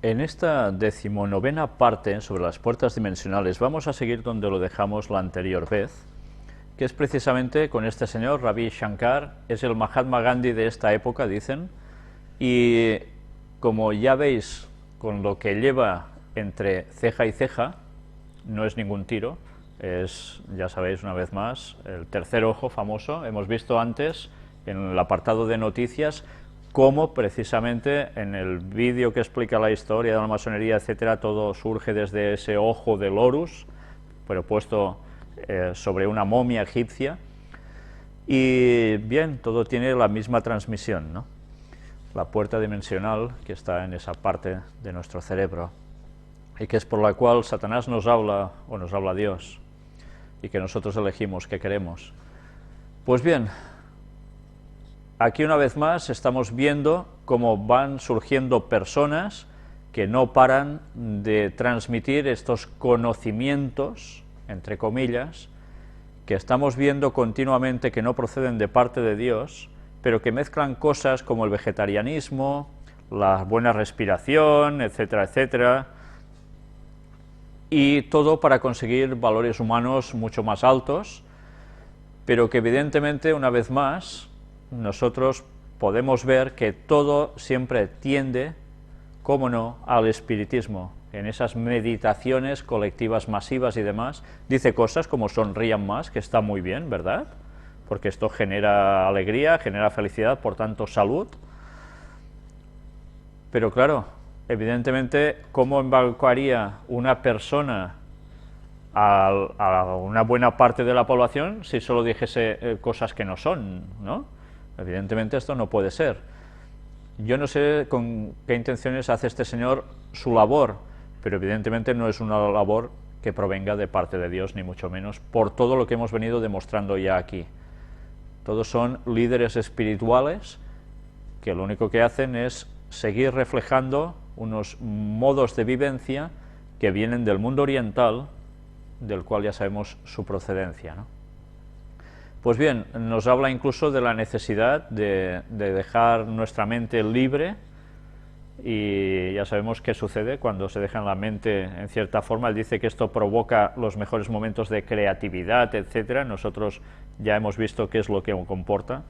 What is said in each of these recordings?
En esta 19ª parte sobre las puertas dimensionales vamos a seguir donde lo dejamos la anterior vez, que es precisamente con este señor, Ravi Shankar, es el Mahatma Gandhi de esta época, dicen, y como ya veis, con lo que lleva entre ceja y ceja, no es ningún tiro, es, ya sabéis una vez más, el tercer ojo famoso. Hemos visto antes, en el apartado de noticias, cómo precisamente en el vídeo que explica la historia de la masonería, etcétera, todo surge desde ese ojo del Horus, pero puesto sobre una momia egipcia. Y bien, todo tiene la misma transmisión, ¿no? La puerta dimensional que está en esa parte de nuestro cerebro y que es por la cual Satanás nos habla o nos habla Dios y que nosotros elegimos qué queremos. Pues bien, aquí una vez más estamos viendo cómo van surgiendo personas que no paran de transmitir estos conocimientos, entre comillas, que estamos viendo continuamente que no proceden de parte de Dios, pero que mezclan cosas como el vegetarianismo, la buena respiración, etcétera, etcétera, y todo para conseguir valores humanos mucho más altos, pero que evidentemente, una vez más, nosotros podemos ver que todo siempre tiende, cómo no, al espiritismo. En esas meditaciones colectivas masivas y demás, dice cosas como sonrían más, que está muy bien, ¿verdad? Porque esto genera alegría, genera felicidad, por tanto salud. Pero claro, evidentemente, ¿cómo evacuaría una persona a una buena parte de la población si solo dijese cosas que no son, ¿no? Evidentemente esto no puede ser. Yo no sé con qué intenciones hace este señor su labor, pero evidentemente no es una labor que provenga de parte de Dios, ni mucho menos, por todo lo que hemos venido demostrando ya aquí. Todos son líderes espirituales que lo único que hacen es seguir reflejando unos modos de vivencia que vienen del mundo oriental, del cual ya sabemos su procedencia, ¿no? Pues bien, nos habla incluso de la necesidad de dejar nuestra mente libre, y ya sabemos qué sucede cuando se deja la mente en cierta forma. Él dice que esto provoca los mejores momentos de creatividad, etcétera. Nosotros ya hemos visto qué es lo que comporta.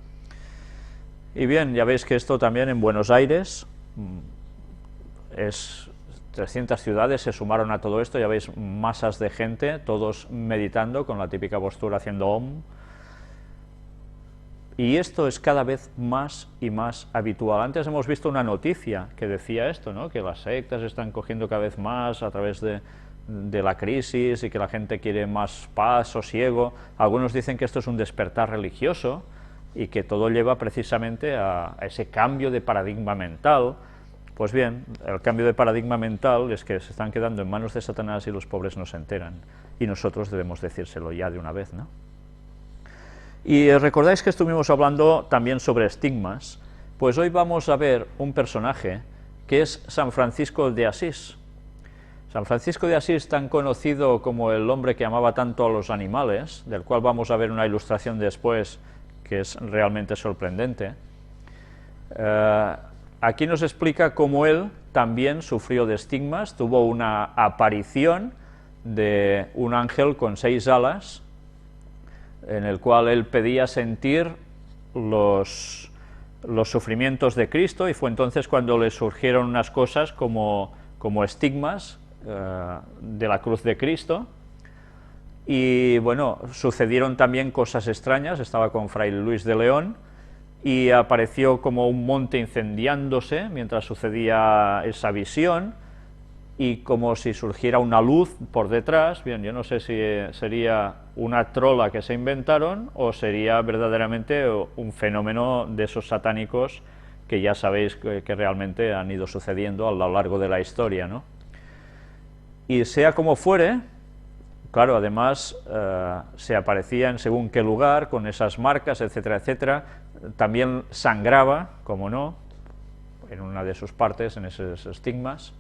Y bien, ya veis que esto también en Buenos Aires es 300 ciudades se sumaron a todo esto, ya veis masas de gente, todos meditando con la típica postura haciendo OM. Y esto es cada vez más y más habitual. Antes hemos visto una noticia que decía esto, ¿no? Que las sectas están cogiendo cada vez más a través de la crisis y que la gente quiere más paz, sosiego. Algunos dicen que esto es un despertar religioso y que todo lleva precisamente a ese cambio de paradigma mental. Pues bien, el cambio de paradigma mental es que se están quedando en manos de Satanás y los pobres no se enteran. Y nosotros debemos decírselo ya de una vez, ¿no? Y recordáis que estuvimos hablando también sobre estigmas. Pues hoy vamos a ver un personaje que es San Francisco de Asís. San Francisco de Asís, tan conocido como el hombre que amaba tanto a los animales, del cual vamos a ver una ilustración después que es realmente sorprendente. Aquí nos explica cómo él también sufrió de estigmas, tuvo una aparición de un ángel con 6 alas, en el cual él pedía sentir los sufrimientos de Cristo, y fue entonces cuando le surgieron unas cosas como estigmas de la cruz de Cristo. Y bueno, sucedieron también cosas extrañas. Estaba con Fray Luis de León y apareció como un monte incendiándose mientras sucedía esa visión, y como si surgiera una luz por detrás. Bien, yo no sé si sería una trola que se inventaron o sería verdaderamente un fenómeno de esos satánicos que ya sabéis que realmente han ido sucediendo a lo largo de la historia, ¿no? Y sea como fuere, claro, además se aparecía en según qué lugar, con esas marcas, etcétera, etcétera. También sangraba, como no, en una de sus partes, en esos estigmas.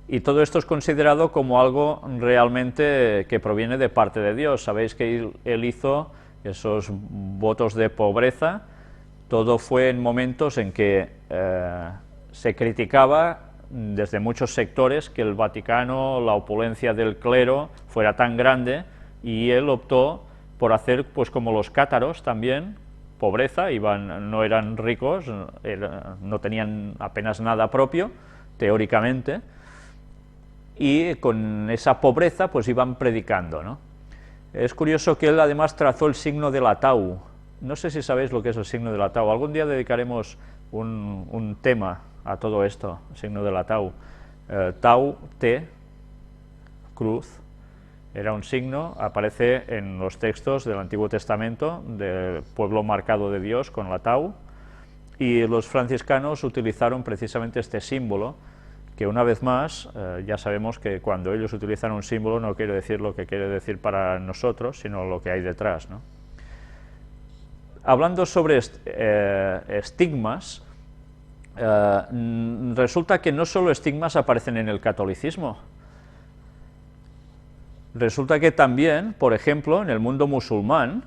Y todo esto es considerado como algo realmente que proviene de parte de Dios. Sabéis que él hizo esos votos de pobreza. Todo fue en momentos en que se criticaba desde muchos sectores que el Vaticano, la opulencia del clero fuera tan grande, y él optó por hacer pues como los cátaros también, pobreza, no eran ricos, no tenían apenas nada propio, teóricamente, y con esa pobreza pues iban predicando, ¿no? Es curioso que él además trazó el signo de la tau. No sé si sabéis lo que es el signo de la tau. Algún día dedicaremos un tema a todo esto, el signo de la tau. Tau, T, cruz, era un signo, aparece en los textos del Antiguo Testamento, del pueblo marcado de Dios con la tau, y los franciscanos utilizaron precisamente este símbolo, que una vez más, ya sabemos que cuando ellos utilizan un símbolo no quiere decir lo que quiere decir para nosotros, sino lo que hay detrás, ¿no? Hablando sobre estigmas, resulta que no solo estigmas aparecen en el catolicismo. Resulta que también, por ejemplo, en el mundo musulmán,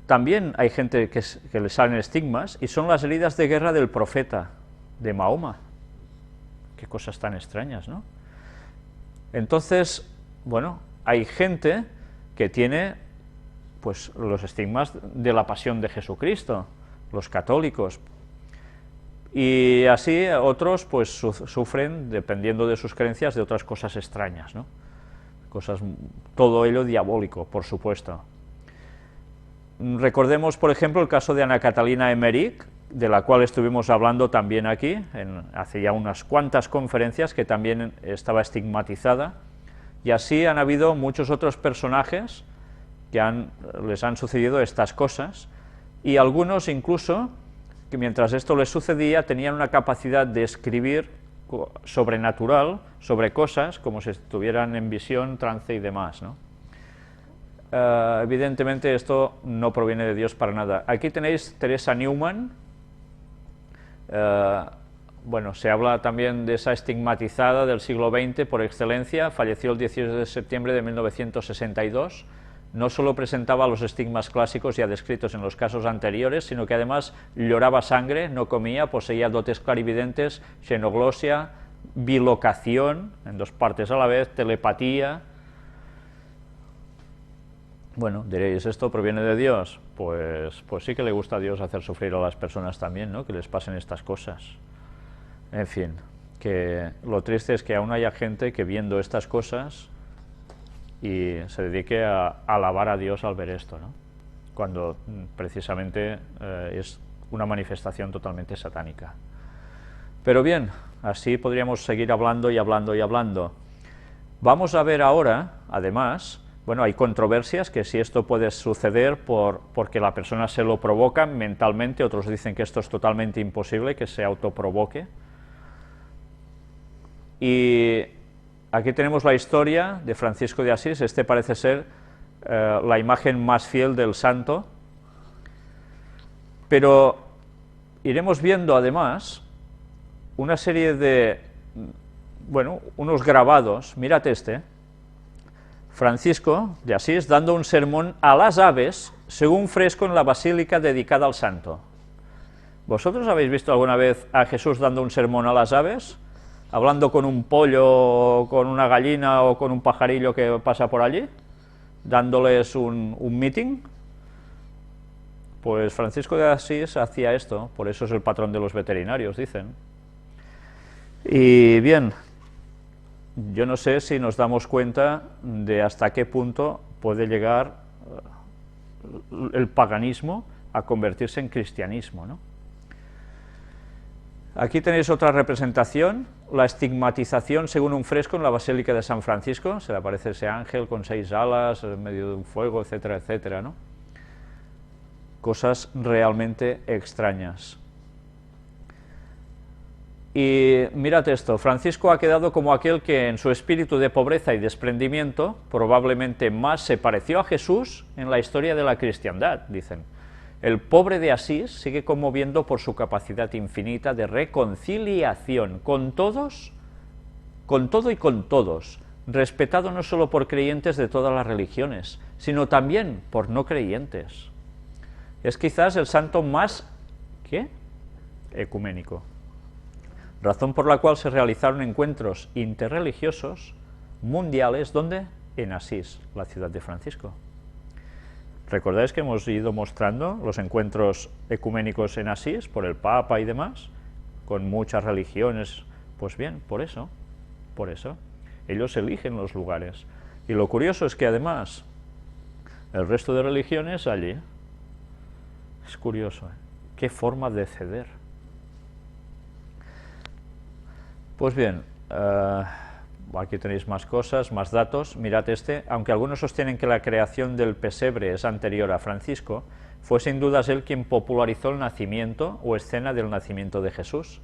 también hay gente que le salen estigmas, y son las heridas de guerra del profeta, de Mahoma. Qué cosas tan extrañas, ¿no? Entonces, bueno, hay gente que tiene pues los estigmas de la pasión de Jesucristo, los católicos, y así otros pues sufren, dependiendo de sus creencias, de otras cosas extrañas, ¿no? Cosas, todo ello diabólico, por supuesto. Recordemos, por ejemplo, el caso de Ana Catalina Emmerich, de la cual estuvimos hablando también aquí, hace ya unas cuantas conferencias, que también estaba estigmatizada, y así han habido muchos otros personajes que les han sucedido estas cosas, y algunos incluso, que mientras esto les sucedía, tenían una capacidad de escribir sobrenatural, sobre cosas, como si estuvieran en visión, trance y demás, ¿no? Evidentemente esto no proviene de Dios para nada. Aquí tenéis Teresa Neumann. Bueno, se habla también de esa estigmatizada del siglo XX por excelencia, falleció el 18 de septiembre de 1962, no solo presentaba los estigmas clásicos ya descritos en los casos anteriores, sino que además lloraba sangre, no comía, poseía dotes clarividentes, xenoglosia, bilocación, en dos partes a la vez, telepatía. Bueno, diréis, ¿esto proviene de Dios? Pues sí que le gusta a Dios hacer sufrir a las personas también, ¿no? Que les pasen estas cosas. En fin, que lo triste es que aún haya gente que viendo estas cosas y se dedique a alabar a Dios al ver esto, ¿no? Cuando precisamente es una manifestación totalmente satánica. Pero bien, así podríamos seguir hablando y hablando y hablando. Vamos a ver ahora, además, bueno, hay controversias, que si esto puede suceder porque la persona se lo provoca mentalmente, otros dicen que esto es totalmente imposible, que se autoprovoque. Y aquí tenemos la historia de Francisco de Asís. Este parece ser la imagen más fiel del santo, pero iremos viendo además una serie de, bueno, unos grabados. Mirad este, Francisco de Asís dando un sermón a las aves, según fresco en la basílica dedicada al santo. ¿Vosotros habéis visto alguna vez a Jesús dando un sermón a las aves? Hablando con un pollo, o con una gallina, o con un pajarillo que pasa por allí, dándoles un meeting. Pues Francisco de Asís hacía esto, por eso es el patrón de los veterinarios, dicen. Y bien, yo no sé si nos damos cuenta de hasta qué punto puede llegar el paganismo a convertirse en cristianismo, ¿no? Aquí tenéis otra representación, la estigmatización según un fresco en la Basílica de San Francisco. Se le aparece ese ángel con 6 alas en medio de un fuego, etcétera, etcétera, ¿no? Cosas realmente extrañas. Y mirad esto, Francisco ha quedado como aquel que en su espíritu de pobreza y desprendimiento probablemente más se pareció a Jesús en la historia de la cristiandad, dicen. El pobre de Asís sigue conmoviendo por su capacidad infinita de reconciliación con todos, con todo y con todos, respetado no solo por creyentes de todas las religiones, sino también por no creyentes. Es quizás el santo más, ¿qué?, ecuménico. razón por la cual se realizaron encuentros interreligiosos mundiales, ¿dónde? En Asís, la ciudad de Francisco. ¿Recordáis que hemos ido mostrando los encuentros ecuménicos en Asís, por el Papa y demás, con muchas religiones? Pues bien, por eso, ellos eligen los lugares. Y lo curioso es que además, el resto de religiones allí, es curioso, ¿eh? Qué forma de ceder. Pues bien, aquí tenéis más cosas, más datos. Mirad este, aunque algunos sostienen que la creación del pesebre es anterior a Francisco, fue sin dudas él quien popularizó el nacimiento o escena del nacimiento de Jesús.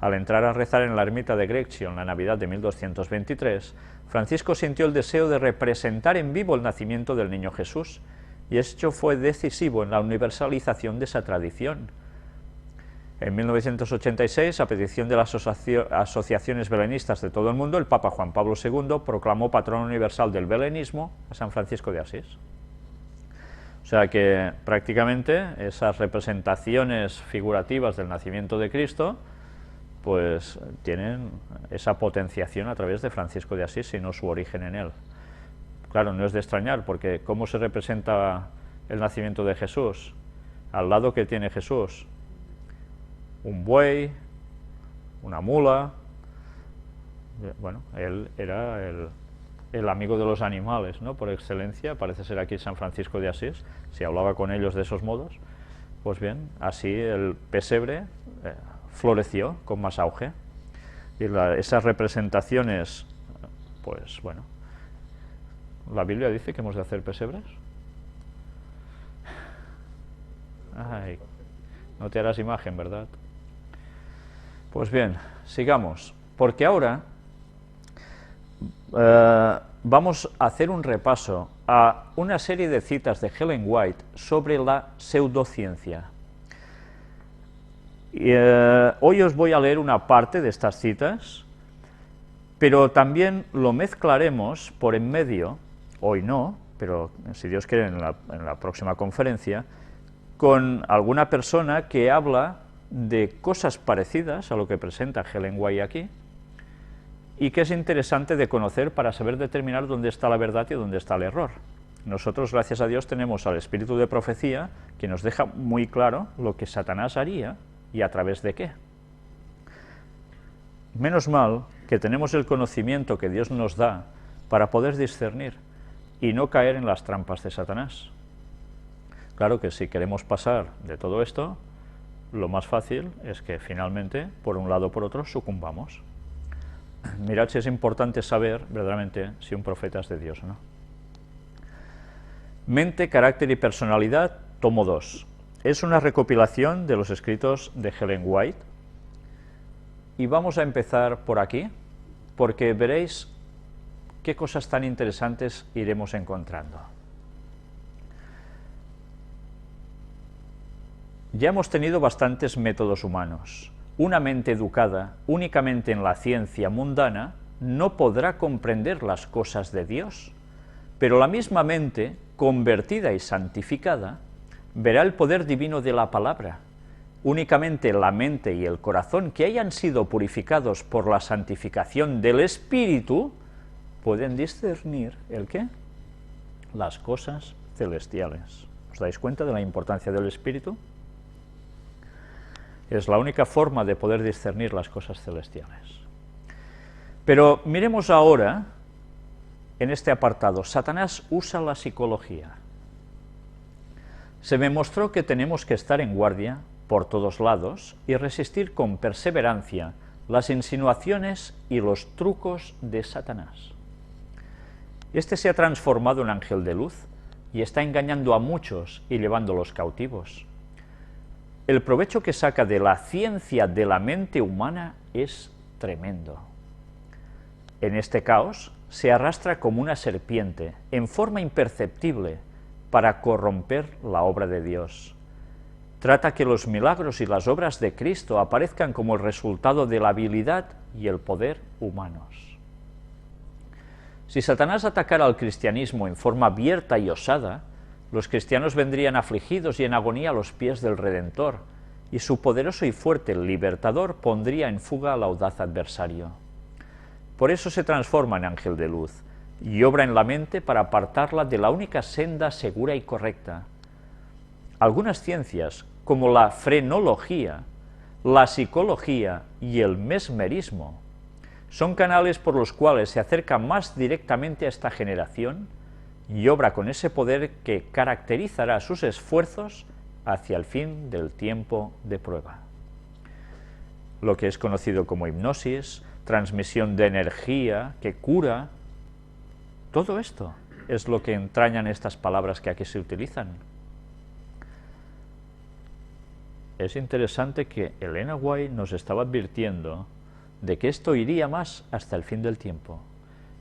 Al entrar a rezar en la ermita de Greccio en la Navidad de 1223, Francisco sintió el deseo de representar en vivo el nacimiento del niño Jesús, y esto fue decisivo en la universalización de esa tradición. En 1986, a petición de las asociaciones belenistas de todo el mundo, el Papa Juan Pablo II proclamó patrón universal del belenismo a San Francisco de Asís. O sea que prácticamente esas representaciones figurativas del nacimiento de Cristo pues tienen esa potenciación a través de Francisco de Asís, sino su origen en él. Claro, no es de extrañar, porque ¿cómo se representa el nacimiento de Jesús? Al lado que tiene Jesús, un buey, una mula. Bueno, él era el amigo de los animales, ¿no? Por excelencia, parece ser aquí San Francisco de Asís, si hablaba con ellos de esos modos. Pues bien, así el pesebre floreció con más auge, y esas representaciones, pues bueno, ¿la Biblia dice que hemos de hacer pesebres? Ay, no te harás imagen, ¿verdad? Pues bien, sigamos, porque ahora vamos a hacer un repaso a una serie de citas de Ellen White sobre la pseudociencia. Hoy os voy a leer una parte de estas citas, pero también lo mezclaremos por en medio, hoy no, pero si Dios quiere en la próxima conferencia, con alguna persona que habla de cosas parecidas a lo que presenta Ellen White aquí, y que es interesante de conocer para saber determinar dónde está la verdad y dónde está el error. Nosotros, gracias a Dios, tenemos al espíritu de profecía que nos deja muy claro lo que Satanás haría y a través de qué. Menos mal que tenemos el conocimiento que Dios nos da para poder discernir y no caer en las trampas de Satanás. Claro que si queremos pasar de todo esto, lo más fácil es que finalmente, por un lado o por otro, sucumbamos. Mirad si es importante saber verdaderamente si un profeta es de Dios o no. Mente, carácter y personalidad, tomo 2. Es una recopilación de los escritos de Ellen White, y vamos a empezar por aquí, porque veréis qué cosas tan interesantes iremos encontrando. Ya hemos tenido bastantes métodos humanos. Una mente educada únicamente en la ciencia mundana no podrá comprender las cosas de Dios, pero la misma mente, convertida y santificada, verá el poder divino de la palabra. Únicamente la mente y el corazón que hayan sido purificados por la santificación del Espíritu pueden discernir ¿el qué? Las cosas celestiales. ¿Os dais cuenta de la importancia del Espíritu? Es la única forma de poder discernir las cosas celestiales. Pero miremos ahora, en este apartado, Satanás usa la psicología. Se me mostró que tenemos que estar en guardia por todos lados y resistir con perseverancia las insinuaciones y los trucos de Satanás. Este se ha transformado en ángel de luz y está engañando a muchos y llevándolos cautivos. El provecho que saca de la ciencia de la mente humana es tremendo. En este caos se arrastra como una serpiente, en forma imperceptible, para corromper la obra de Dios. Trata que los milagros y las obras de Cristo aparezcan como el resultado de la habilidad y el poder humanos. Si Satanás atacara al cristianismo en forma abierta y osada, los cristianos vendrían afligidos y en agonía a los pies del Redentor, y su poderoso y fuerte libertador pondría en fuga al audaz adversario. Por eso se transforma en ángel de luz y obra en la mente para apartarla de la única senda segura y correcta. Algunas ciencias, como la frenología, la psicología y el mesmerismo, son canales por los cuales se acerca más directamente a esta generación y obra con ese poder que caracterizará sus esfuerzos hacia el fin del tiempo de prueba. Lo que es conocido como hipnosis, transmisión de energía, que cura, todo esto es lo que entrañan estas palabras que aquí se utilizan. Es interesante que Elena White nos estaba advirtiendo de que esto iría más hasta el fin del tiempo.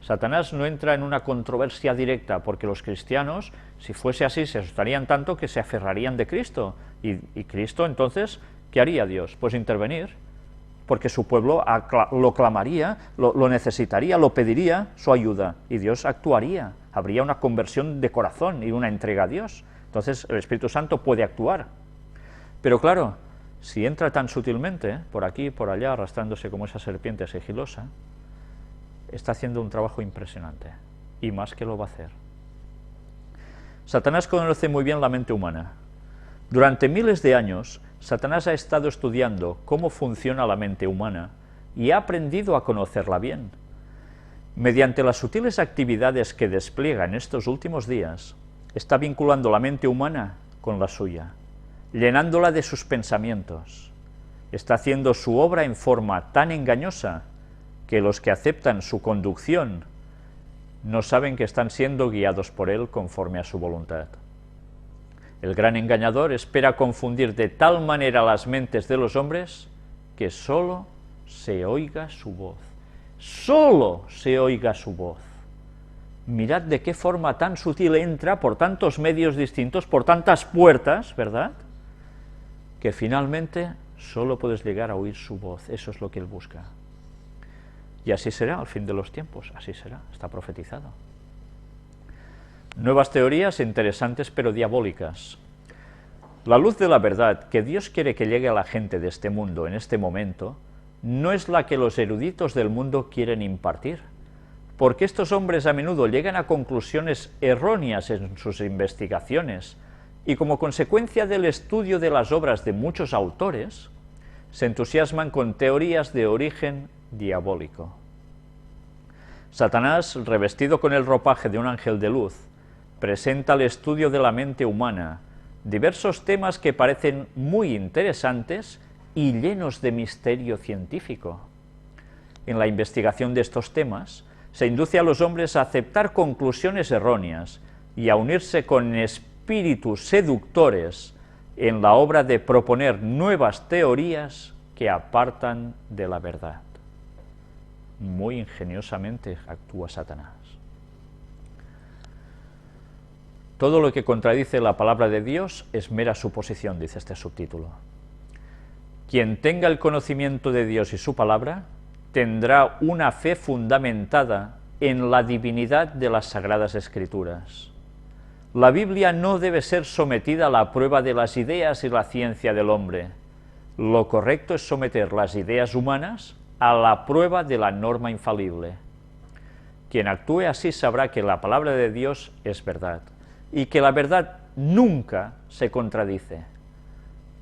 Satanás no entra en una controversia directa, porque los cristianos, si fuese así, se asustarían tanto que se aferrarían de Cristo. Y Cristo, entonces, ¿qué haría Dios? Pues intervenir, porque su pueblo lo clamaría, lo necesitaría, lo pediría su ayuda, y Dios actuaría. Habría una conversión de corazón y una entrega a Dios. Entonces el Espíritu Santo puede actuar. Pero claro, si entra tan sutilmente, por aquí y por allá, arrastrándose como esa serpiente sigilosa, está haciendo un trabajo impresionante, y más que lo va a hacer. Satanás conoce muy bien la mente humana. Durante miles de años, Satanás ha estado estudiando cómo funciona la mente humana y ha aprendido a conocerla bien. Mediante las sutiles actividades que despliega en estos últimos días, está vinculando la mente humana con la suya, llenándola de sus pensamientos. Está haciendo su obra en forma tan engañosa que los que aceptan su conducción no saben que están siendo guiados por él conforme a su voluntad. El gran engañador espera confundir de tal manera las mentes de los hombres que sólo se oiga su voz. Sólo se oiga su voz. Mirad de qué forma tan sutil entra por tantos medios distintos, por tantas puertas, ¿verdad?, que finalmente solo puedes llegar a oír su voz. Eso es lo que él busca. Y así será al fin de los tiempos, así será, está profetizado. Nuevas teorías interesantes pero diabólicas. La luz de la verdad que Dios quiere que llegue a la gente de este mundo en este momento no es la que los eruditos del mundo quieren impartir, porque estos hombres a menudo llegan a conclusiones erróneas en sus investigaciones y como consecuencia del estudio de las obras de muchos autores, se entusiasman con teorías de origen diabólico. Satanás, revestido con el ropaje de un ángel de luz, presenta al estudio de la mente humana diversos temas que parecen muy interesantes y llenos de misterio científico. En la investigación de estos temas, se induce a los hombres a aceptar conclusiones erróneas y a unirse con espíritus seductores en la obra de proponer nuevas teorías que apartan de la verdad. Muy ingeniosamente actúa Satanás. Todo lo que contradice la palabra de Dios es mera suposición, dice este subtítulo. Quien tenga el conocimiento de Dios y su palabra, tendrá una fe fundamentada en la divinidad de las Sagradas Escrituras. La Biblia no debe ser sometida a la prueba de las ideas y la ciencia del hombre. Lo correcto es someter las ideas humanas a la prueba de la norma infalible. Quien actúe así sabrá que la palabra de Dios es verdad, y que la verdad nunca se contradice.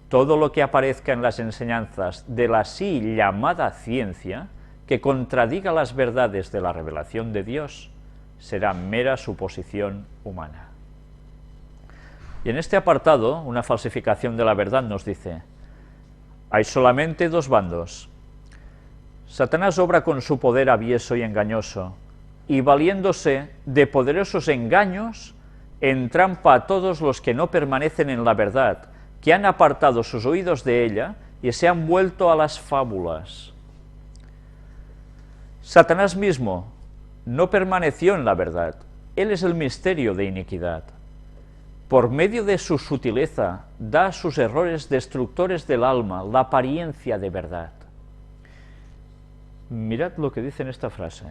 Todo lo que aparezca en las enseñanzas de la así llamada ciencia, que contradiga las verdades de la revelación de Dios, será mera suposición humana. Y en este apartado, una falsificación de la verdad nos dice: hay solamente dos bandos. Satanás obra con su poder avieso y engañoso, y valiéndose de poderosos engaños, entrampa a todos los que no permanecen en la verdad, que han apartado sus oídos de ella y se han vuelto a las fábulas. Satanás mismo no permaneció en la verdad, él es el misterio de iniquidad. Por medio de su sutileza, da a sus errores destructores del alma la apariencia de verdad. Mirad lo que dice en esta frase: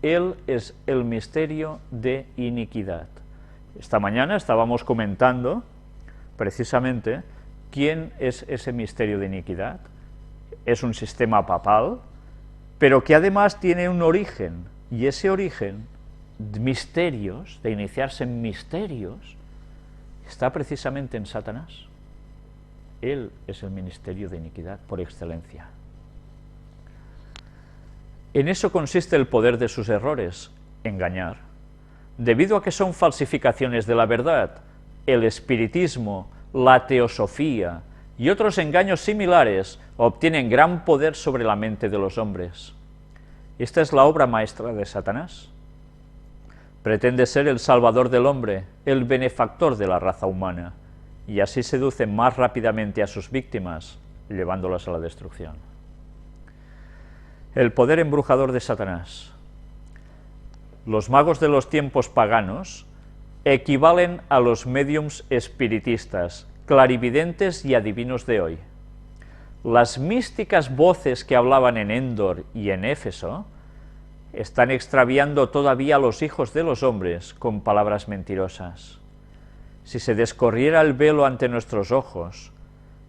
él es el misterio de iniquidad. Esta mañana estábamos comentando precisamente ¿Quién es ese misterio de iniquidad? Es un sistema papal, pero que además tiene un origen, y ese origen, misterios, de iniciarse en misterios, está precisamente en Satanás. Él es el ministerio de iniquidad por excelencia. En eso consiste el poder de sus errores, engañar. Debido a que son falsificaciones de la verdad, el espiritismo, la teosofía y otros engaños similares obtienen gran poder sobre la mente de los hombres. Esta es la obra maestra de Satanás. Pretende ser el salvador del hombre, el benefactor de la raza humana, y así seduce más rápidamente a sus víctimas, llevándolas a la destrucción. El poder embrujador de Satanás. Los magos de los tiempos paganos equivalen a los médiums espiritistas, clarividentes y adivinos de hoy. Las místicas voces que hablaban en Endor y en Éfeso están extraviando todavía a los hijos de los hombres con palabras mentirosas. Si se descorriera el velo ante nuestros ojos,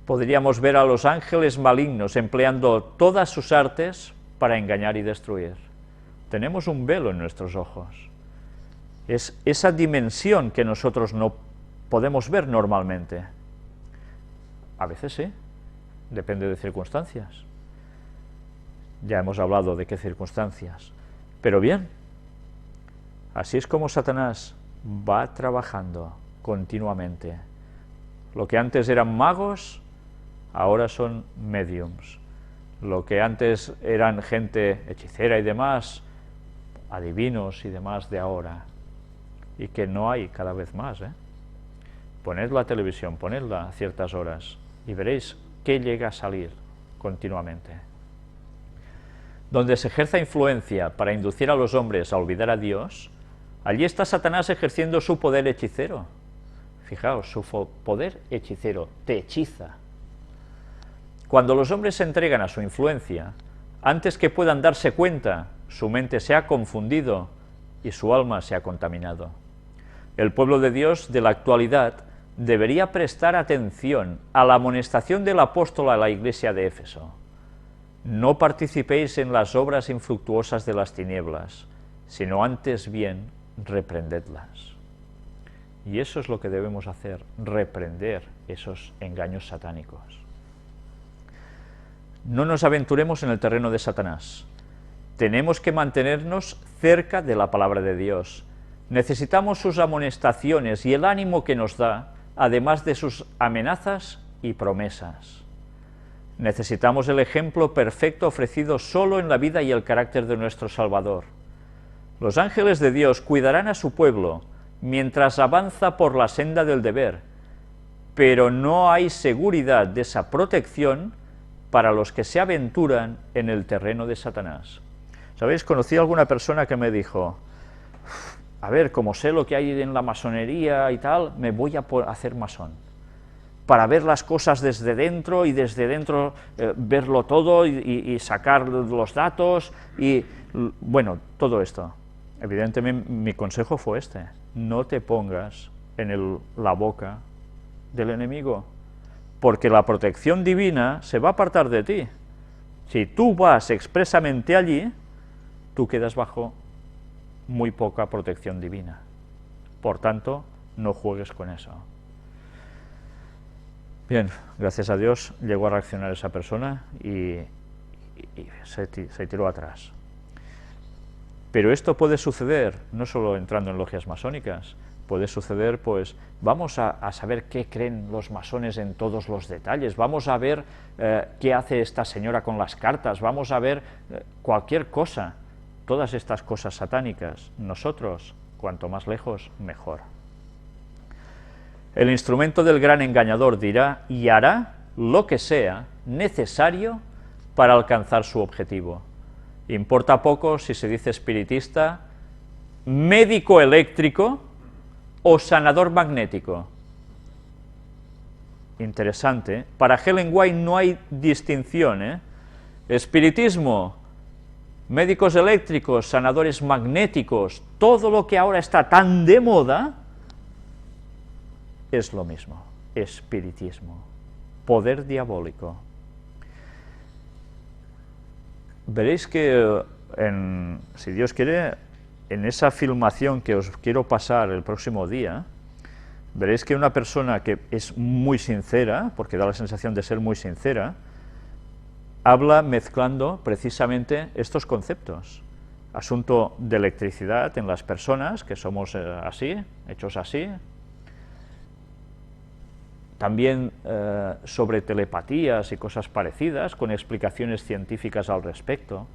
podríamos ver a los ángeles malignos empleando todas sus artes para engañar y destruir. Tenemos un velo en nuestros ojos. Es esa dimensión que nosotros no podemos ver normalmente. A veces sí, depende de circunstancias. Ya hemos hablado de qué circunstancias. Pero bien, así es como Satanás va trabajando continuamente. Lo que antes eran magos, ahora son médiums. Lo que antes eran gente hechicera y demás, adivinos y demás de ahora. Y que no hay cada vez más, Poned la televisión, ponedla a ciertas horas y veréis qué llega a salir continuamente. Donde se ejerza influencia para inducir a los hombres a olvidar a Dios, allí está Satanás ejerciendo su poder hechicero. Fijaos, su poder hechicero te hechiza. Cuando los hombres se entregan a su influencia, antes que puedan darse cuenta, su mente se ha confundido y su alma se ha contaminado. El pueblo de Dios de la actualidad debería prestar atención a la amonestación del apóstol a la iglesia de Éfeso. No participéis en las obras infructuosas de las tinieblas, sino antes bien reprendedlas. Y eso es lo que debemos hacer, reprender esos engaños satánicos. No nos aventuremos en el terreno de Satanás. Tenemos que mantenernos cerca de la palabra de Dios. Necesitamos sus amonestaciones y el ánimo que nos da, además de sus amenazas y promesas. Necesitamos el ejemplo perfecto ofrecido solo en la vida y el carácter de nuestro Salvador. Los ángeles de Dios cuidarán a su pueblo mientras avanza por la senda del deber, pero no hay seguridad de esa protección para los que se aventuran en el terreno de Satanás. ¿Sabéis? Conocí a alguna persona que me dijo, a ver, como sé lo que hay en la masonería y tal, me voy a hacer masón, para ver las cosas desde dentro y desde dentro verlo todo y sacar los datos y, bueno, todo esto. Evidentemente mi consejo fue este, no te pongas en la boca del enemigo, porque la protección divina se va a apartar de ti. Si tú vas expresamente allí, tú quedas bajo muy poca protección divina. Por tanto, no juegues con eso. Bien, gracias a Dios llegó a reaccionar esa persona y se tiró atrás. Pero esto puede suceder, no solo entrando en logias masónicas, puede suceder, pues, vamos a saber qué creen los masones en todos los detalles, vamos a ver qué hace esta señora con las cartas, vamos a ver cualquier cosa, todas estas cosas satánicas. Nosotros, cuanto más lejos, mejor. El instrumento del gran engañador dirá y hará lo que sea necesario para alcanzar su objetivo. Importa poco si se dice espiritista, médico eléctrico o sanador magnético. Interesante. Para Helen White no hay distinción, Espiritismo, médicos eléctricos, sanadores magnéticos, todo lo que ahora está tan de moda es lo mismo, espiritismo. poder diabólico. Veréis que, si Dios quiere, en esa filmación que os quiero pasar el próximo día, veréis que una persona que es muy sincera, porque da la sensación de ser muy sincera, habla mezclando precisamente estos conceptos. Asunto de electricidad en las personas, que somos así, hechos así. También sobre telepatías y cosas parecidas, con explicaciones científicas al respecto.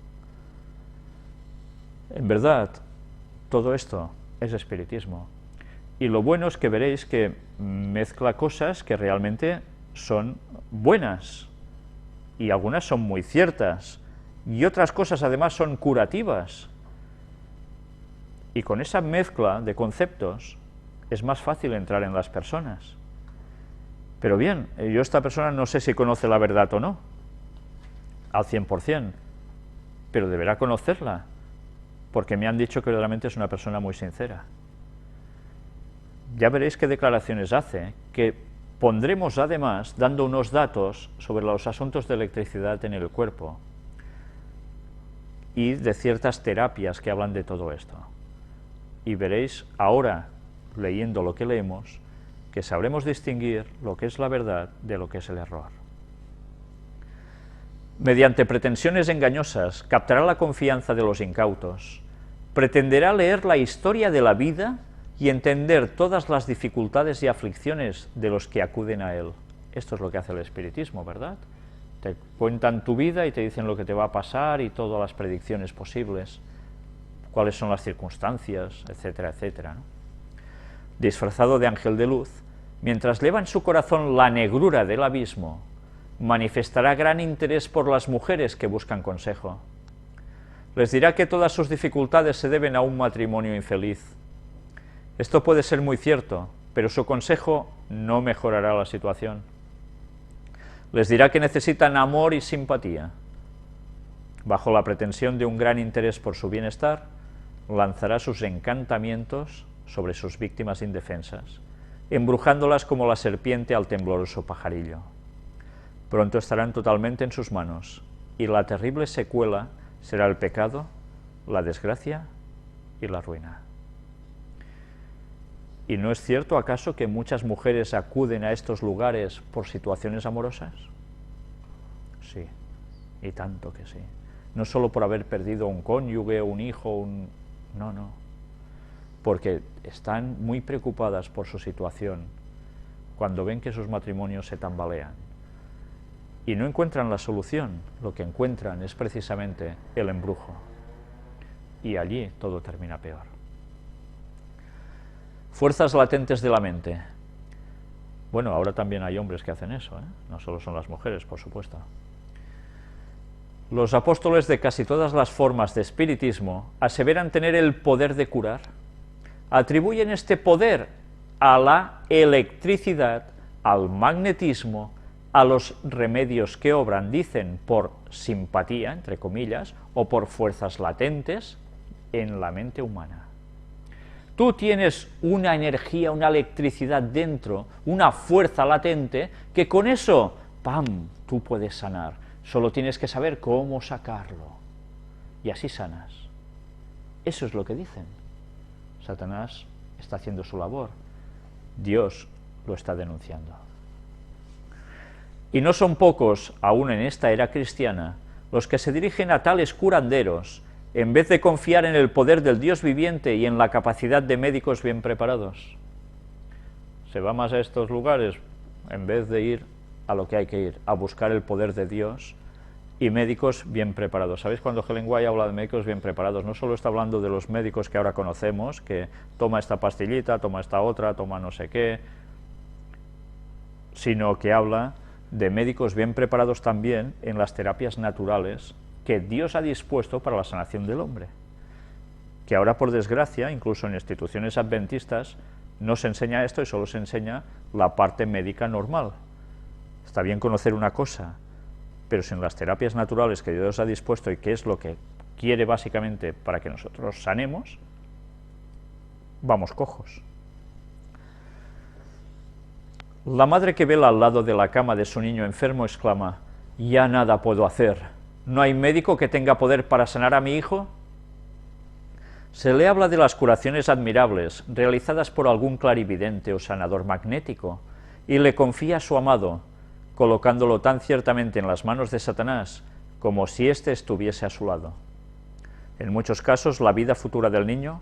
En verdad, todo esto es espiritismo. Y lo bueno es que veréis que mezcla cosas que realmente son buenas, y algunas son muy ciertas, y otras cosas además son curativas. Y con esa mezcla de conceptos es más fácil entrar en las personas. Pero bien, yo esta persona no sé si conoce la verdad o no, al 100%, pero deberá conocerla, porque me han dicho que realmente es una persona muy sincera. Ya veréis qué declaraciones hace, que pondremos además dando unos datos sobre los asuntos de electricidad en el cuerpo y de ciertas terapias que hablan de todo esto. Y veréis ahora, leyendo lo que leemos, que sabremos distinguir lo que es la verdad de lo que es el error. Mediante pretensiones engañosas captará la confianza de los incautos, pretenderá leer la historia de la vida y entender todas las dificultades y aflicciones de los que acuden a él. Esto es lo que hace el espiritismo, ¿verdad? Te cuentan tu vida y te dicen lo que te va a pasar y todas las predicciones posibles, cuáles son las circunstancias, etcétera, etcétera, ¿no? Disfrazado de ángel de luz, mientras lleva en su corazón la negrura del abismo, manifestará gran interés por las mujeres que buscan consejo. Les dirá que todas sus dificultades se deben a un matrimonio infeliz. Esto puede ser muy cierto, pero su consejo no mejorará la situación. Les dirá que necesitan amor y simpatía. Bajo la pretensión de un gran interés por su bienestar, lanzará sus encantamientos sobre sus víctimas indefensas, embrujándolas como la serpiente al tembloroso pajarillo. Pronto estarán totalmente en sus manos, y la terrible secuela será el pecado, la desgracia y la ruina. ¿Y no es cierto acaso que muchas mujeres acuden a estos lugares por situaciones amorosas? Sí, y tanto que sí. No solo por haber perdido un cónyuge, un hijo, no, no. Porque están muy preocupadas por su situación cuando ven que sus matrimonios se tambalean. Y no encuentran la solución, lo que encuentran es precisamente el embrujo. Y allí todo termina peor. Fuerzas latentes de la mente. Bueno, ahora también hay hombres que hacen eso, ¿eh? No solo son las mujeres, por supuesto. Los apóstoles de casi todas las formas de espiritismo aseveran tener el poder de curar. Atribuyen este poder a la electricidad, al magnetismo, a los remedios que obran, dicen, por simpatía, entre comillas, o por fuerzas latentes en la mente humana. Tú tienes una energía, una electricidad dentro, una fuerza latente, que con eso, ¡pam!, tú puedes sanar. Solo tienes que saber cómo sacarlo. Y así sanas. Eso es lo que dicen. Satanás está haciendo su labor. Dios lo está denunciando. Y no son pocos, aún en esta era cristiana, los que se dirigen a tales curanderos, en vez de confiar en el poder del Dios viviente y en la capacidad de médicos bien preparados. Se va más a estos lugares en vez de ir a lo que hay que ir, a buscar el poder de Dios y médicos bien preparados. ¿Sabéis cuando Helen White habla de médicos bien preparados? No solo está hablando de los médicos que ahora conocemos, que toma esta pastillita, toma esta otra, toma no sé qué, sino que habla de médicos bien preparados también en las terapias naturales que Dios ha dispuesto para la sanación del hombre, que ahora, por desgracia, incluso en instituciones adventistas, no se enseña esto y solo se enseña la parte médica normal. Está bien conocer una cosa, pero sin las terapias naturales que Dios ha dispuesto y que es lo que quiere básicamente para que nosotros sanemos, vamos cojos. La madre que vela al lado de la cama de su niño enfermo exclama: «Ya nada puedo hacer. ¿No hay médico que tenga poder para sanar a mi hijo?». Se le habla de las curaciones admirables realizadas por algún clarividente o sanador magnético, y le confía a su amado, colocándolo tan ciertamente en las manos de Satanás como si éste estuviese a su lado. En muchos casos, la vida futura del niño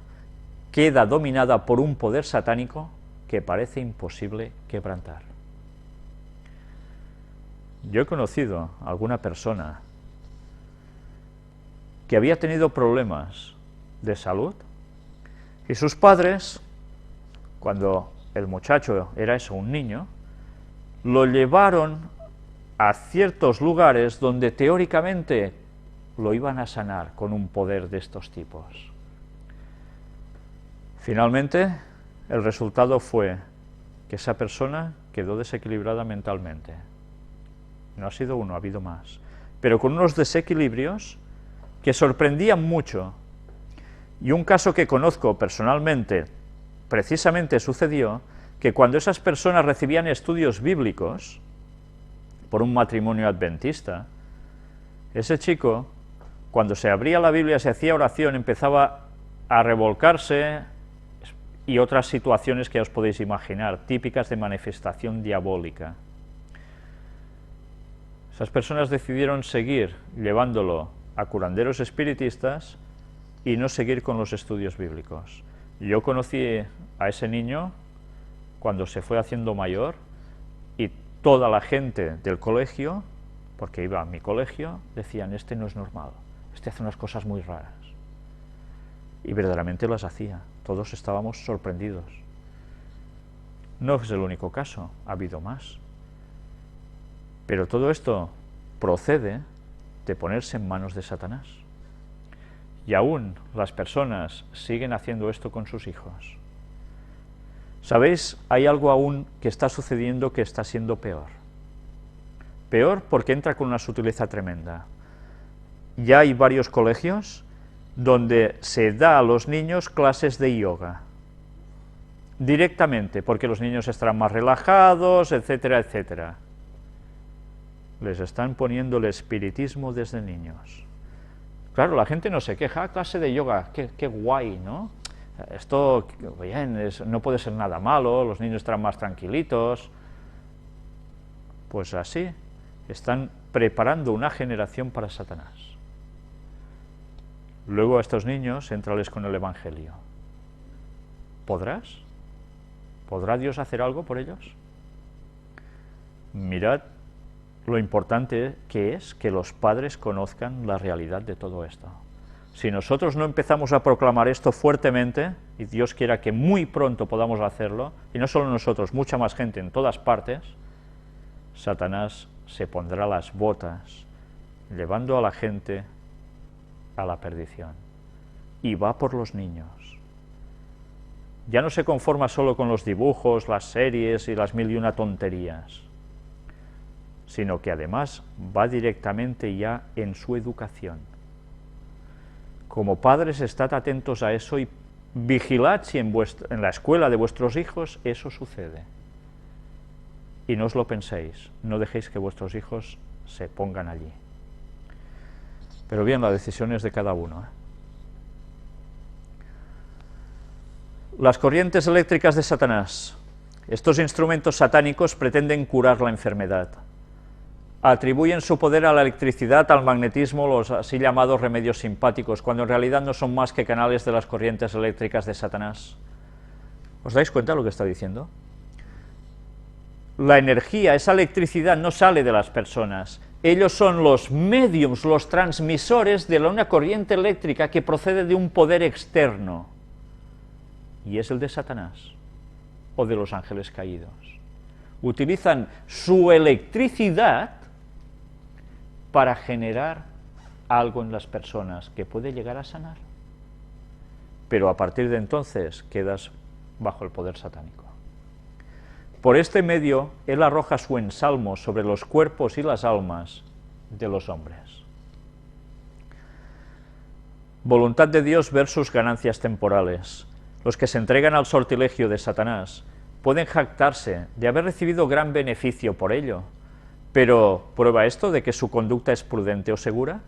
queda dominada por un poder satánico que parece imposible quebrantar. Yo he conocido a alguna persona que había tenido problemas de salud y sus padres, cuando el muchacho era eso, un niño, lo llevaron a ciertos lugares donde teóricamente lo iban a sanar con un poder de estos tipos. Finalmente, el resultado fue que esa persona quedó desequilibrada mentalmente. No ha sido uno, ha habido más, pero con unos desequilibrios que sorprendían mucho. Y un caso que conozco personalmente, precisamente sucedió que cuando esas personas recibían estudios bíblicos por un matrimonio adventista, ese chico, cuando se abría la Biblia, se hacía oración, empezaba a revolcarse, y otras situaciones que os podéis imaginar, típicas de manifestación diabólica. Esas personas decidieron seguir llevándolo a curanderos espiritistas y no seguir con los estudios bíblicos. Yo conocí a ese niño cuando se fue haciendo mayor, y toda la gente del colegio, porque iba a mi colegio, decían: este no es normal, este hace unas cosas muy raras. Y verdaderamente las hacía, todos estábamos sorprendidos. No es el único caso, ha habido más. Pero todo esto procede de ponerse en manos de Satanás. Y aún las personas siguen haciendo esto con sus hijos. ¿Sabéis? Hay algo aún que está sucediendo que está siendo peor. Peor porque entra con una sutileza tremenda. Ya hay varios colegios donde se da a los niños clases de yoga, directamente, porque los niños estarán más relajados, etcétera, etcétera. Les están poniendo el espiritismo desde niños. Claro, la gente no se queja: clase de yoga, qué guay, ¿no? Esto, bien, no puede ser nada malo, los niños estarán más tranquilitos. Pues así, están preparando una generación para Satanás. Luego a estos niños, éntrales con el Evangelio. ¿Podrás? ¿Podrá Dios hacer algo por ellos? Mirad lo importante que es que los padres conozcan la realidad de todo esto. Si nosotros no empezamos a proclamar esto fuertemente, y Dios quiera que muy pronto podamos hacerlo, y no solo nosotros, mucha más gente en todas partes, Satanás se pondrá las botas, llevando a la gente a la perdición, y va por los niños. Ya no se conforma solo con los dibujos, las series y las 1001 tonterías, sino que además va directamente ya en su educación. Como padres, estad atentos a eso y vigilad si en la escuela de vuestros hijos eso sucede. Y no os lo penséis, no dejéis que vuestros hijos se pongan allí. Pero bien, la decisión es de cada uno, ¿eh? Las corrientes eléctricas de Satanás. Estos instrumentos satánicos pretenden curar la enfermedad. Atribuyen su poder a la electricidad, al magnetismo, los así llamados remedios simpáticos, cuando en realidad no son más que canales de las corrientes eléctricas de Satanás. ¿Os dais cuenta de lo que está diciendo? La energía, esa electricidad no sale de las personas. Ellos son los médiums, los transmisores de una corriente eléctrica que procede de un poder externo. Y es el de Satanás, o de los ángeles caídos. Utilizan su electricidad para generar algo en las personas que puede llegar a sanar. Pero a partir de entonces quedas bajo el poder satánico. Por este medio, él arroja su ensalmo sobre los cuerpos y las almas de los hombres. Voluntad de Dios versus ganancias temporales. Los que se entregan al sortilegio de Satanás pueden jactarse de haber recibido gran beneficio por ello, pero ¿prueba esto de que su conducta es prudente o segura?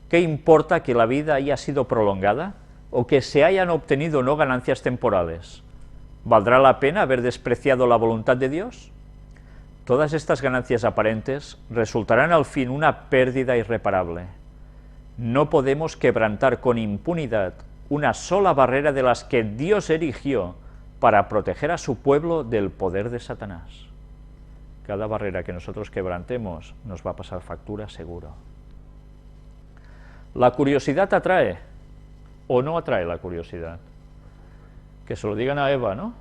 ¿Qué importa que la vida haya sido prolongada o que se hayan obtenido no ganancias temporales? ¿Valdrá la pena haber despreciado la voluntad de Dios? Todas estas ganancias aparentes resultarán al fin una pérdida irreparable. No podemos quebrantar con impunidad una sola barrera de las que Dios erigió para proteger a su pueblo del poder de Satanás. Cada barrera que nosotros quebrantemos nos va a pasar factura seguro. ¿La curiosidad atrae o no atrae la curiosidad? Que se lo digan a Eva, ¿no?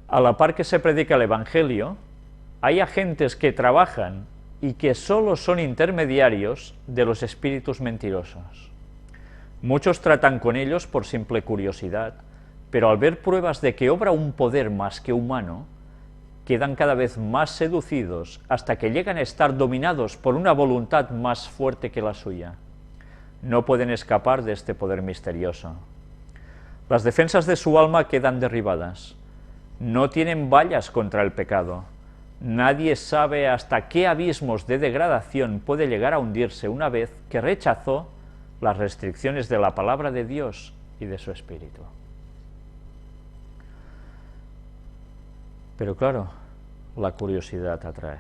A la par que se predica el Evangelio, hay agentes que trabajan y que solo son intermediarios de los espíritus mentirosos. Muchos tratan con ellos por simple curiosidad, pero al ver pruebas de que obra un poder más que humano, quedan cada vez más seducidos hasta que llegan a estar dominados por una voluntad más fuerte que la suya. No pueden escapar de este poder misterioso. Las defensas de su alma quedan derribadas. No tienen vallas contra el pecado. Nadie sabe hasta qué abismos de degradación puede llegar a hundirse una vez que rechazó las restricciones de la palabra de Dios y de su Espíritu. Pero claro, la curiosidad atrae,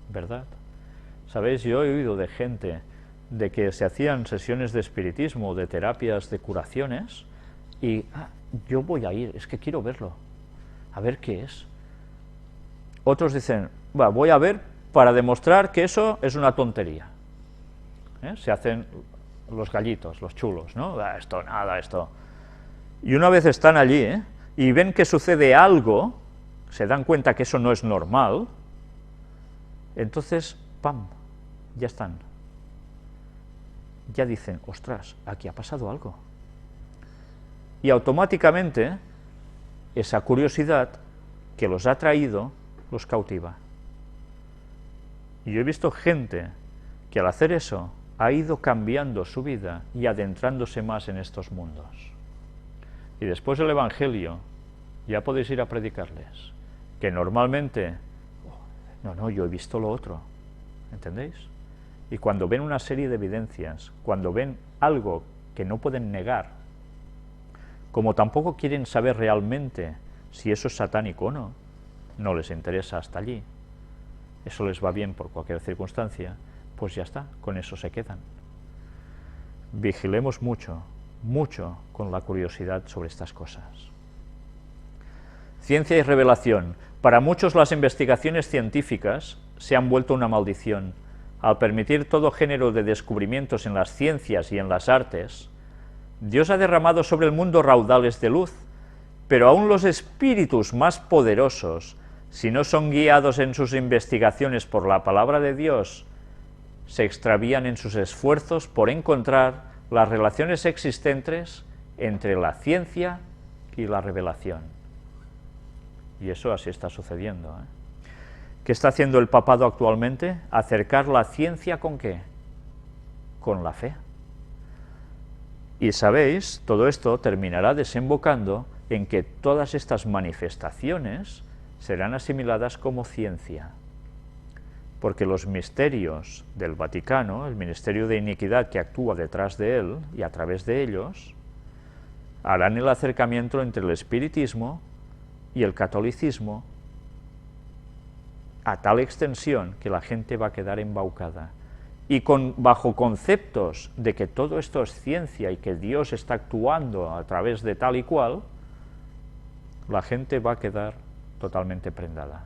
¿verdad? ¿Sabéis? Yo he oído de gente de que se hacían sesiones de espiritismo, de terapias, de curaciones, y yo voy a ir, es que quiero verlo, a ver qué es. Otros dicen, voy a ver para demostrar que eso es una tontería. Se hacen los gallitos, los chulos, ¿no? Esto, nada, esto. Y una vez están allí, y ven que sucede algo, se dan cuenta que eso no es normal, entonces, ¡pam!, ya están. Ya dicen, ostras, aquí ha pasado algo. Y automáticamente, esa curiosidad que los ha traído, los cautiva. Y yo he visto gente que al hacer eso ha ido cambiando su vida y adentrándose más en estos mundos. Y después del Evangelio, ya podéis ir a predicarles, que normalmente, no, yo he visto lo otro, ¿entendéis? Y cuando ven una serie de evidencias, cuando ven algo que no pueden negar, como tampoco quieren saber realmente si eso es satánico o no, no les interesa hasta allí, eso les va bien por cualquier circunstancia, pues ya está, con eso se quedan. Vigilemos mucho, mucho con la curiosidad sobre estas cosas. Ciencia y revelación. Para muchos las investigaciones científicas se han vuelto una maldición. Al permitir todo género de descubrimientos en las ciencias y en las artes, Dios ha derramado sobre el mundo raudales de luz, pero aún los espíritus más poderosos, si no son guiados en sus investigaciones por la palabra de Dios, se extravían en sus esfuerzos por encontrar las relaciones existentes entre la ciencia y la revelación. Y eso así está sucediendo. ¿Qué está haciendo el papado actualmente? Acercar la ciencia ¿con qué? Con la fe. Y sabéis, todo esto terminará desembocando en que todas estas manifestaciones serán asimiladas como ciencia. Porque los misterios del Vaticano, el ministerio de iniquidad que actúa detrás de él y a través de ellos, harán el acercamiento entre el espiritismo y el catolicismo a tal extensión que la gente va a quedar embaucada. Y bajo conceptos de que todo esto es ciencia y que Dios está actuando a través de tal y cual, la gente va a quedar totalmente prendada.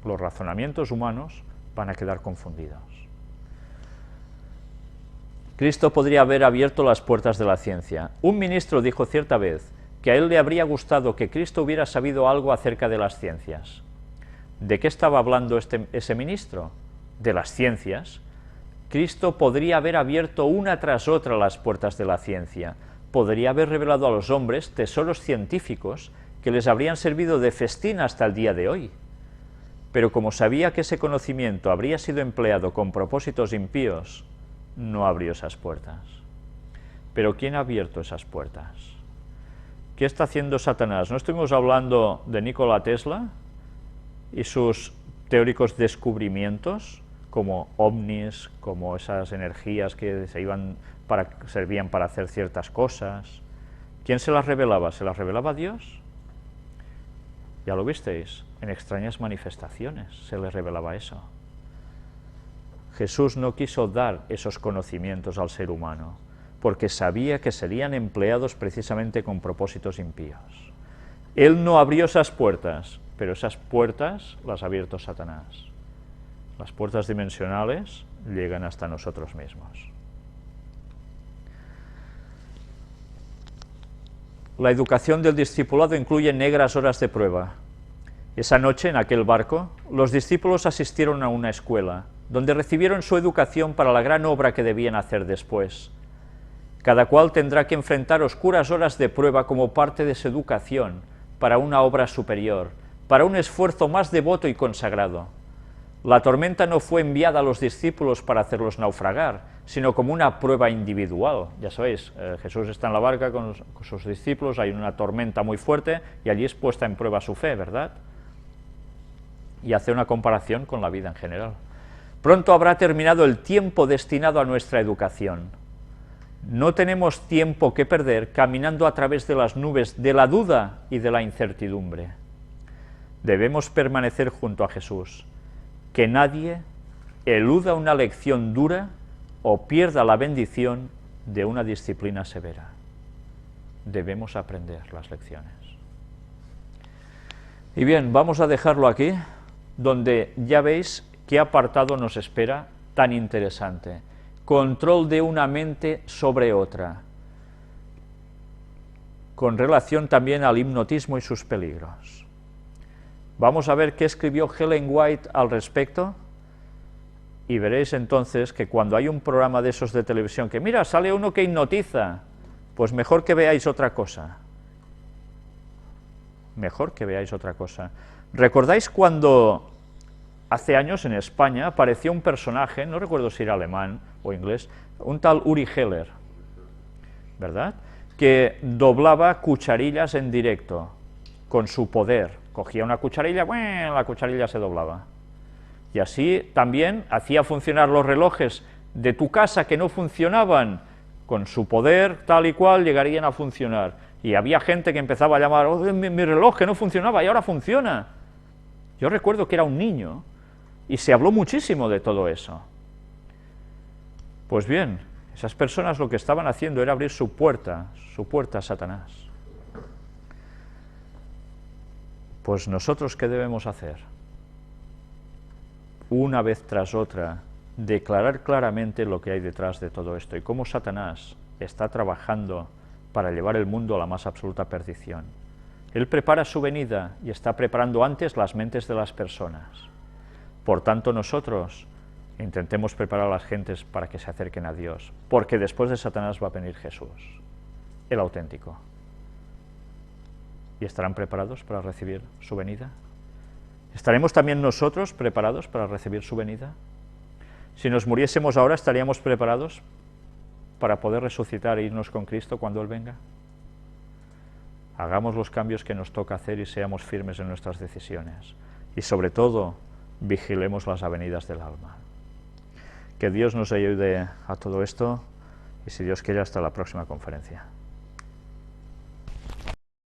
Los razonamientos humanos van a quedar confundidos. Cristo podría haber abierto las puertas de la ciencia. Un ministro dijo cierta vez que a él le habría gustado que Cristo hubiera sabido algo acerca de las ciencias. ¿De qué estaba hablando ese ministro? De las ciencias. Cristo podría haber abierto una tras otra las puertas de la ciencia. Podría haber revelado a los hombres tesoros científicos que les habrían servido de festín hasta el día de hoy. Pero como sabía que ese conocimiento habría sido empleado con propósitos impíos, no abrió esas puertas. ¿Pero quién ha abierto esas puertas? ¿Qué está haciendo Satanás? ¿No estuvimos hablando de Nikola Tesla y sus teóricos descubrimientos, como ovnis, como esas energías que servían para hacer ciertas cosas? ¿Quién se las revelaba? ¿Se las revelaba Dios? Ya lo visteis, en extrañas manifestaciones se les revelaba eso. Jesús no quiso dar esos conocimientos al ser humano, porque sabía que serían empleados precisamente con propósitos impíos. Él no abrió esas puertas, pero esas puertas las ha abierto Satanás. Las puertas dimensionales llegan hasta nosotros mismos. La educación del discipulado incluye negras horas de prueba. Esa noche, en aquel barco, los discípulos asistieron a una escuela, donde recibieron su educación para la gran obra que debían hacer después. Cada cual tendrá que enfrentar oscuras horas de prueba como parte de su educación para una obra superior, para un esfuerzo más devoto y consagrado. La tormenta no fue enviada a los discípulos para hacerlos naufragar, sino como una prueba individual. Ya sabéis, Jesús está en la barca con sus discípulos, hay una tormenta muy fuerte y allí es puesta en prueba su fe, ¿verdad? Y hace una comparación con la vida en general. Pronto habrá terminado el tiempo destinado a nuestra educación. No tenemos tiempo que perder caminando a través de las nubes de la duda y de la incertidumbre. Debemos permanecer junto a Jesús. Que nadie eluda una lección dura o pierda la bendición de una disciplina severa. Debemos aprender las lecciones. Y bien, vamos a dejarlo aquí, donde ya veis qué apartado nos espera tan interesante. Control de una mente sobre otra, con relación también al hipnotismo y sus peligros. Vamos a ver qué escribió Ellen White al respecto, y veréis entonces que cuando hay un programa de esos de televisión que, mira, sale uno que hipnotiza, pues mejor que veáis otra cosa. Mejor que veáis otra cosa. ¿Recordáis cuando hace años en España apareció un personaje, no recuerdo si era alemán o inglés, un tal Uri Geller, ¿verdad?, que doblaba cucharillas en directo, con su poder? Cogía una cucharilla, ¡bueh!, la cucharilla se doblaba. Y así también hacía funcionar los relojes de tu casa que no funcionaban, con su poder tal y cual llegarían a funcionar. Y había gente que empezaba a llamar, oh, mi reloj que no funcionaba y ahora funciona. Yo recuerdo que era un niño y se habló muchísimo de todo eso. Pues bien, esas personas lo que estaban haciendo era abrir su puerta a Satanás. Pues nosotros, ¿qué debemos hacer? Una vez tras otra, declarar claramente lo que hay detrás de todo esto y cómo Satanás está trabajando para llevar el mundo a la más absoluta perdición. Él prepara su venida y está preparando antes las mentes de las personas. Por tanto, nosotros intentemos preparar a las gentes para que se acerquen a Dios, porque después de Satanás va a venir Jesús, el auténtico. ¿Y estarán preparados para recibir su venida? ¿Estaremos también nosotros preparados para recibir su venida? Si nos muriésemos ahora, ¿estaríamos preparados para poder resucitar e irnos con Cristo cuando Él venga? Hagamos los cambios que nos toca hacer y seamos firmes en nuestras decisiones. Y sobre todo, vigilemos las avenidas del alma. Que Dios nos ayude a todo esto y, si Dios quiere, hasta la próxima conferencia.